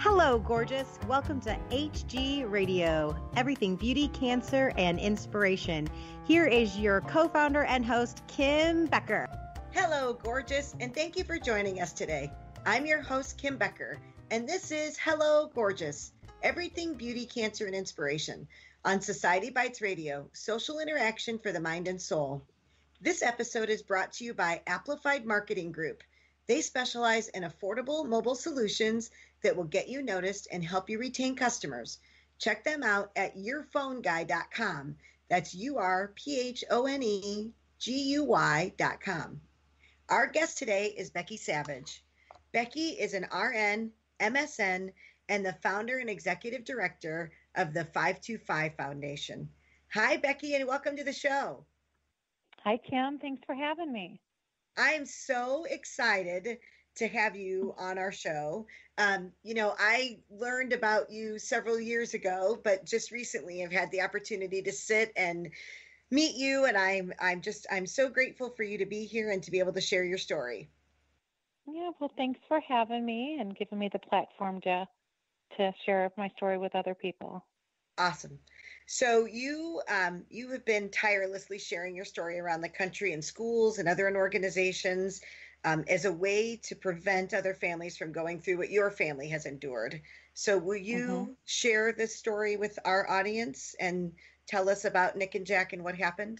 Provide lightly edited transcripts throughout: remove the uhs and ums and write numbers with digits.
Hello, gorgeous. Welcome to HG Radio, everything beauty, cancer, and inspiration. Here is your co-founder and host, Kim Becker. Hello, gorgeous, and thank you for joining us today. I'm your host, Kim Becker, and this is Hello, Gorgeous, everything beauty, cancer, and inspiration on Society Bites Radio, social interaction for the mind and soul. This episode is brought to you by Amplified Marketing Group. They specialize in affordable mobile solutions that will get you noticed and help you retain customers. Check them out at yourphoneguy.com. That's URPHONEGUY.com. Our guest today is Becky Savage. Becky is an RN, MSN, and the founder and executive director of the 525 Foundation. Hi, Becky, and welcome to the show. Hi, Kim. Thanks for having me. I am so excited to have you on our show. I learned about you several years ago, but just recently I've had the opportunity to sit and meet you, and I'm so grateful for you to be here and to be able to share your story. Yeah, well, thanks for having me and giving me the platform to share my story with other people. Awesome. So you have been tirelessly sharing your story around the country in schools and other organizations as a way to prevent other families from going through what your family has endured. So will you share this story with our audience and tell us about Nick and Jack and what happened?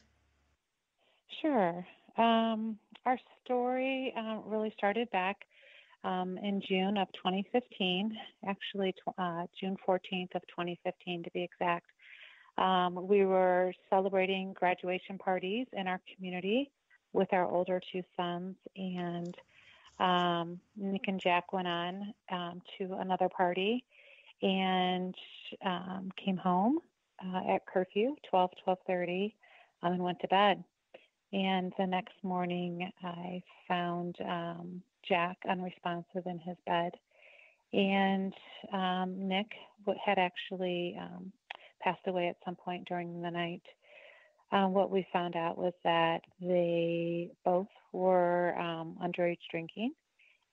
Sure. Our story really started back in June of 2015, actually June 14th of 2015 to be exact. We were celebrating graduation parties in our community with our older two sons, and Nick and Jack went on to another party and came home at curfew, 12:30, and went to bed. And the next morning, I found Jack unresponsive in his bed, and Nick had actually passed away at some point during the night. What we found out was that they both were underage drinking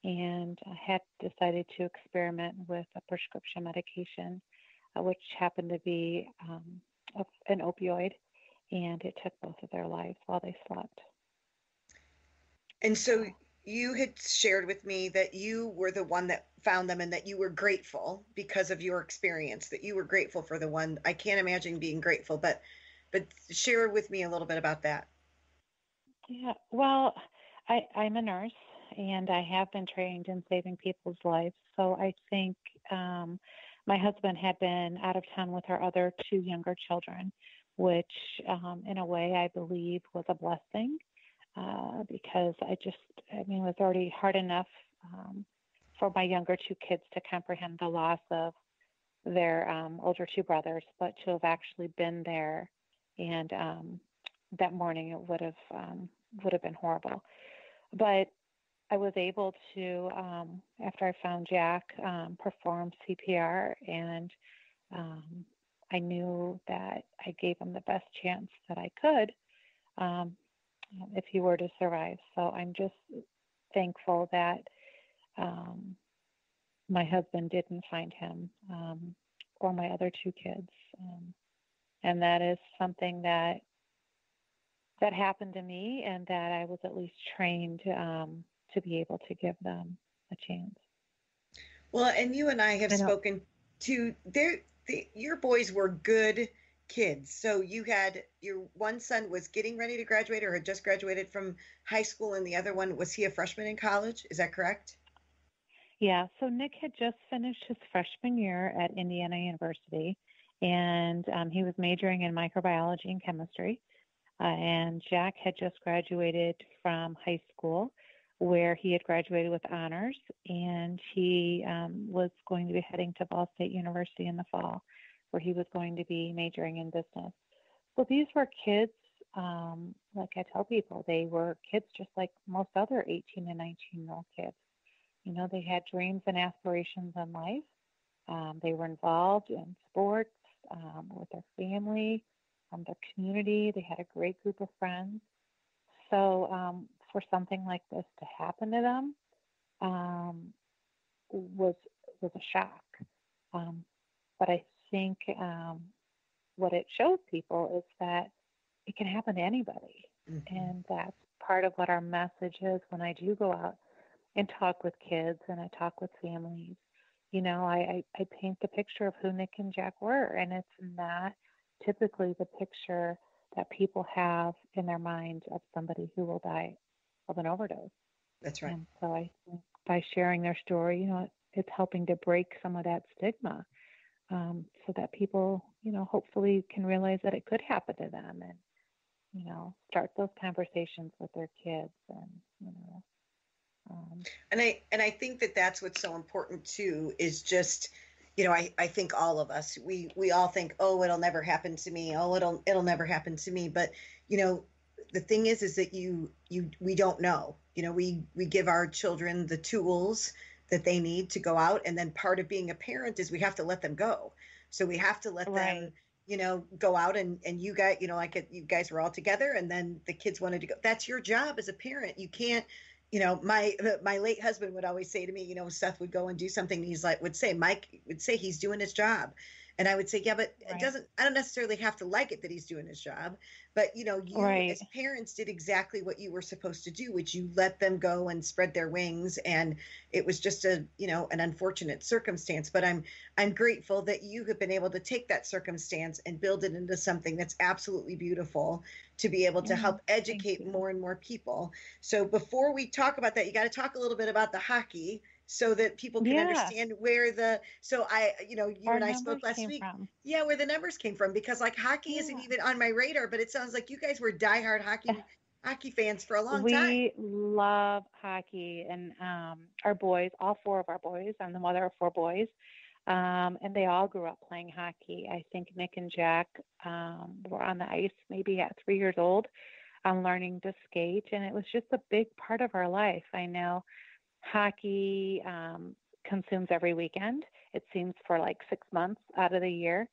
and had decided to experiment with a prescription medication, which happened to be an opioid, and it took both of their lives while they slept. And so you had shared with me that you were the one that found them and that you were grateful because of your experience, that you were grateful for the one. I can't imagine being grateful, but share with me a little bit about that. Yeah, well, I'm a nurse, and I have been trained in saving people's lives. So I think my husband had been out of town with our other two younger children, which in a way I believe was a blessing because it was already hard enough for my younger two kids to comprehend the loss of their older two brothers, but to have actually been there and that morning it would have been horrible. But I was able to, after I found Jack, perform CPR, and I knew that I gave him the best chance that I could if he were to survive. So I'm just thankful that my husband didn't find him or my other two kids. And that is something that happened to me, and that I was at least trained to be able to give them a chance. Well, and you and I have spoken to your boys were good kids. So you had your one son was getting ready to graduate or had just graduated from high school, and the other one, was he a freshman in college? Is that correct? Yeah. So Nick had just finished his freshman year at Indiana University, and he was majoring in microbiology and chemistry. And Jack had just graduated from high school, where he had graduated with honors, and he was going to be heading to Ball State University in the fall, where he was going to be majoring in business. So these were kids, like I tell people, they were kids just like most other 18 and 19-year-old kids. You know, they had dreams and aspirations in life. They were involved in sports with their family, their community. They had a great group of friends. So for something like this to happen to them was was a shock. But I think what it shows people is that it can happen to anybody. Mm-hmm. And that's part of what our message is when I do go out and talk with kids and I talk with families. I paint the picture of who Nick and Jack were, and it's not typically the picture that people have in their minds of somebody who will die of an overdose. That's right. And so I think by sharing their story, it's helping to break some of that stigma, so that people, hopefully can realize that it could happen to them, and, start those conversations with their kids. And I think that that's what's so important too, is just, I think all of us, we all think, oh, it'll never happen to me. Oh, it'll never happen to me. But, the thing is that we don't know. We give our children the tools that they need to go out. And then part of being a parent is we have to let them go. So we have to let them, go out and you guys, you guys were all together and then the kids wanted to go. That's your job as a parent. You can't, my late husband would always say to me, Seth would go and do something. And he's like, Mike would say he's doing his job. And I would say, yeah, but I don't necessarily have to like it that he's doing his job. But, you as parents did exactly what you were supposed to do, which you let them go and spread their wings. And it was just an unfortunate circumstance. But I'm grateful that you have been able to take that circumstance and build it into something that's absolutely beautiful to be able to help educate more and more people. So before we talk about that, you got to talk a little bit about the hockey, so that people can understand where you and I spoke last week. Yeah, where the numbers came from, because hockey isn't even on my radar, but it sounds like you guys were diehard hockey fans for a long time. We love hockey, and our boys, all four of our boys, I'm the mother of four boys, and they all grew up playing hockey. I think Nick and Jack were on the ice maybe at 3 years old, learning to skate, and it was just a big part of our life. I know hockey consumes every weekend, it seems, for 6 months out of the year.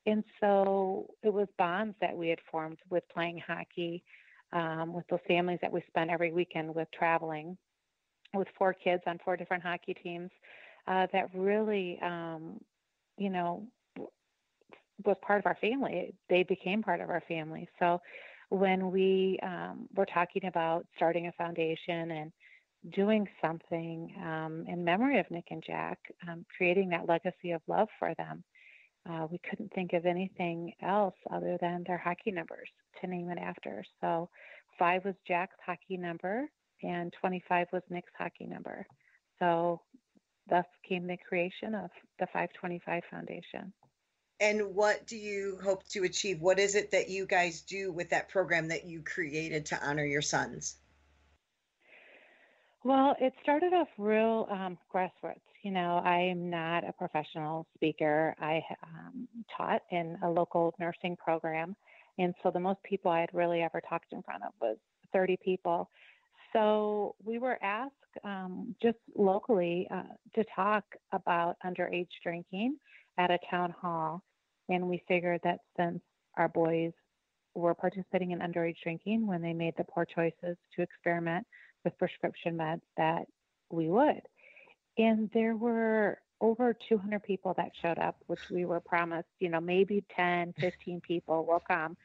And so it was bonds that we had formed with playing hockey, with those families that we spent every weekend with, traveling with 4 kids on 4 different hockey teams, that really, was part of our family. They became part of our family. So when we were talking about starting a foundation and doing something in memory of Nick and Jack, creating that legacy of love for them, we couldn't think of anything else other than their hockey numbers to name it after. So 5 was Jack's hockey number and 25 was Nick's hockey number. So thus came the creation of the 525 Foundation. And what do you hope to achieve? What is it that you guys do with that program that you created to honor your sons? Well, it started off real grassroots. I'm not a professional speaker. I taught in a local nursing program. And so the most people I had really ever talked in front of was 30 people. So we were asked just locally to talk about underage drinking at a town hall. And we figured that since our boys were participating in underage drinking when they made the poor choices to experiment with prescription meds, that we would. And there were over 200 people that showed up, which we were promised, maybe 10, 15 people will come.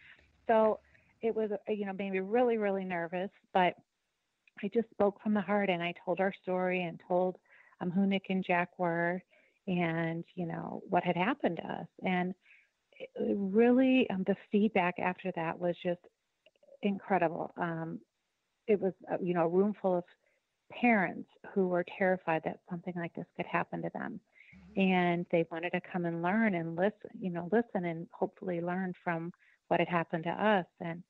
So it was, made me really, really nervous, but I just spoke from the heart and I told our story and told who Nick and Jack were and, what had happened to us. And it really, the feedback after that was just incredible. It was, a room full of parents who were terrified that something like this could happen to them. And they wanted to come and learn and listen and hopefully learn from what had happened to us. And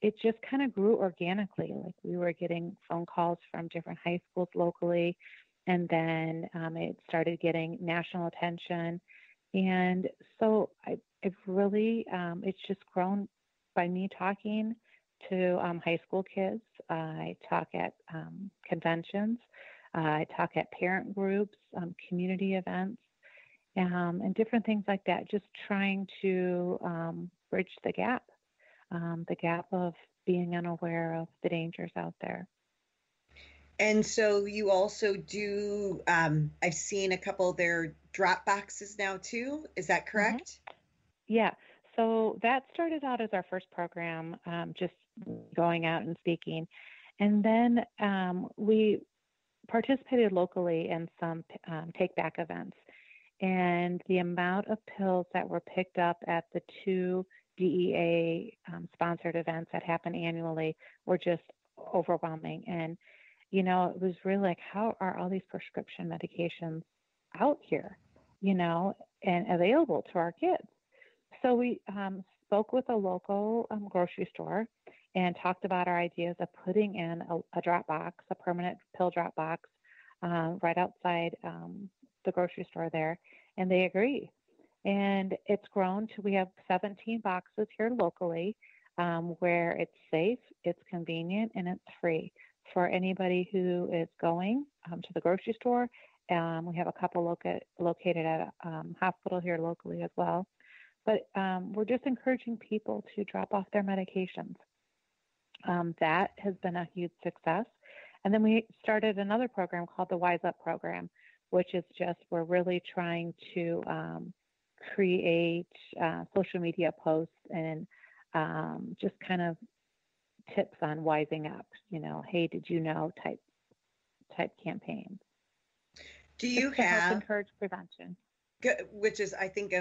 it just kind of grew organically. We were getting phone calls from different high schools locally. And then it started getting national attention. And so it's really, it's just grown by me talking to high school kids. I talk at conventions. I talk at parent groups, community events, and different things like that, just trying to bridge the gap of being unaware of the dangers out there. And so you also do, I've seen a couple, they're drop boxes now too. Is that Hmm. correct? Yeah. So that started out as our first program, just going out and speaking. And then we participated locally in some take back events. And the amount of pills that were picked up at the two DEA sponsored events that happen annually were just overwhelming. And, it was really like, how are all these prescription medications out here, and available to our kids? So we spoke with a local grocery store and talked about our ideas of putting in a drop box, a permanent pill drop box, right outside the grocery store there, and they agreed. And it's grown to, we have 17 boxes here locally, where it's safe, it's convenient, and it's free for anybody who is going to the grocery store. We have a couple located at a hospital here locally as well. But we're just encouraging people to drop off their medications. That has been a huge success. And then we started another program called the Wise Up program, which is just, we're really trying to create social media posts and just kind of tips on wising up, hey, did you know type campaigns. Do you Just to help have, encourage prevention. which is, I think,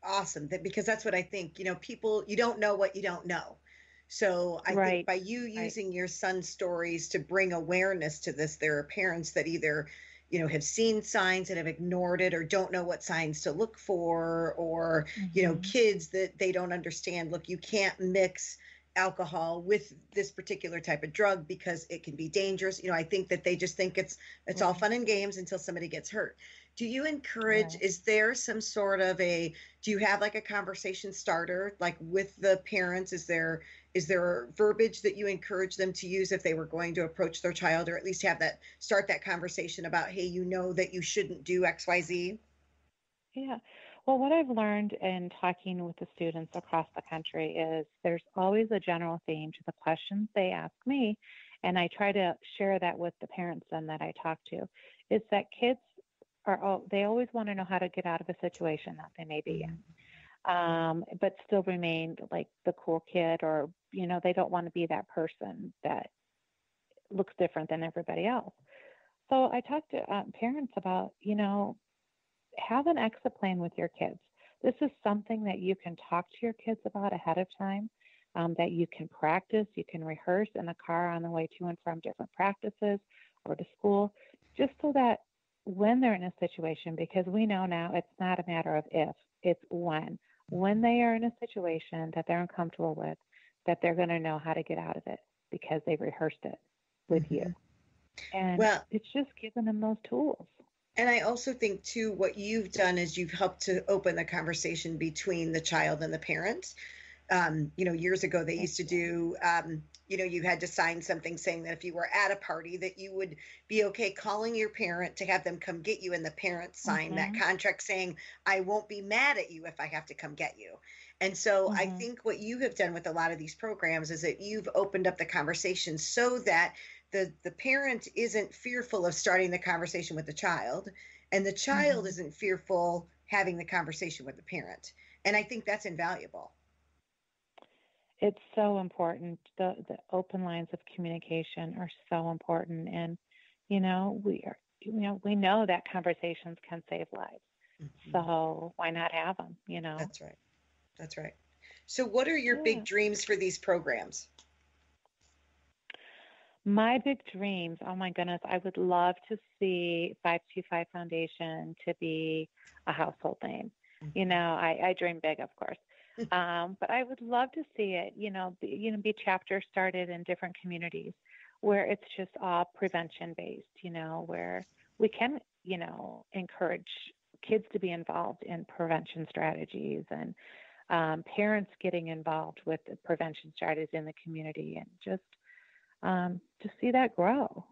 awesome, because that's what I think, people, you don't know what you don't know. So I think Right, by you right. using your son's stories to bring awareness to this, there are parents that either, have seen signs and have ignored it, or don't know what signs to look for, or, Hmm. kids that they don't understand. Look, you can't mix alcohol with this particular type of drug because it can be dangerous. I think that they just think it's all Right, fun and games until somebody gets hurt. Do you encourage, right. is there some sort of do you have like a conversation starter, like with the parents? Is there verbiage that you encourage them to use if they were going to approach their child, or at least start that conversation about, hey, that you shouldn't do XYZ? Yeah. Well, what I've learned in talking with the students across the country is there's always a general theme to the questions they ask me. And I try to share that with the parents then that I talk to, is that kids they always want to know how to get out of a situation that they may be Mm-hmm. in, but still remain like the cool kid, or, they don't want to be that person that looks different than everybody else. So I talk to parents about, have an exit plan with your kids. This is something that you can talk to your kids about ahead of time, that you can practice, you can rehearse in the car on the way to and from different practices or to school, just so that when they're in a situation, because we know now it's not a matter of if, it's when. When they are in a situation that they're uncomfortable with, that they're going to know how to get out of it because they've rehearsed it with you. Mm-hmm. And Well, it's just giving them those tools. and I also think too, what you've done is you've helped to open the conversation between the child and the parent. Years ago they Thank used to you. do, you had to sign something saying that if you were at a party, that you would be okay calling your parent to have them come get you, and the parent sign that Hmm. contract saying, I won't be mad at you if I have to come get you. And so I Hmm. think what you have done with a lot of these programs is that you've opened up the conversation so that the parent isn't fearful of starting the conversation with the child, and the child Hmm. isn't fearful having the conversation with the parent. And I think that's invaluable. It's so important. The open lines of communication are so important, and we know that conversations can save lives. Mhm. So why not have them? That's right. That's right. So, what are your big Yeah. dreams for these programs? My big dreams. Oh my goodness, I would love to see 525 Foundation to be a household name. Mhm. I dream big, of course. But I would love to see it, be chapters started in different communities where it's just all prevention based, where we can, encourage kids to be involved in prevention strategies, and parents getting involved with the prevention strategies in the community, and just to see that grow.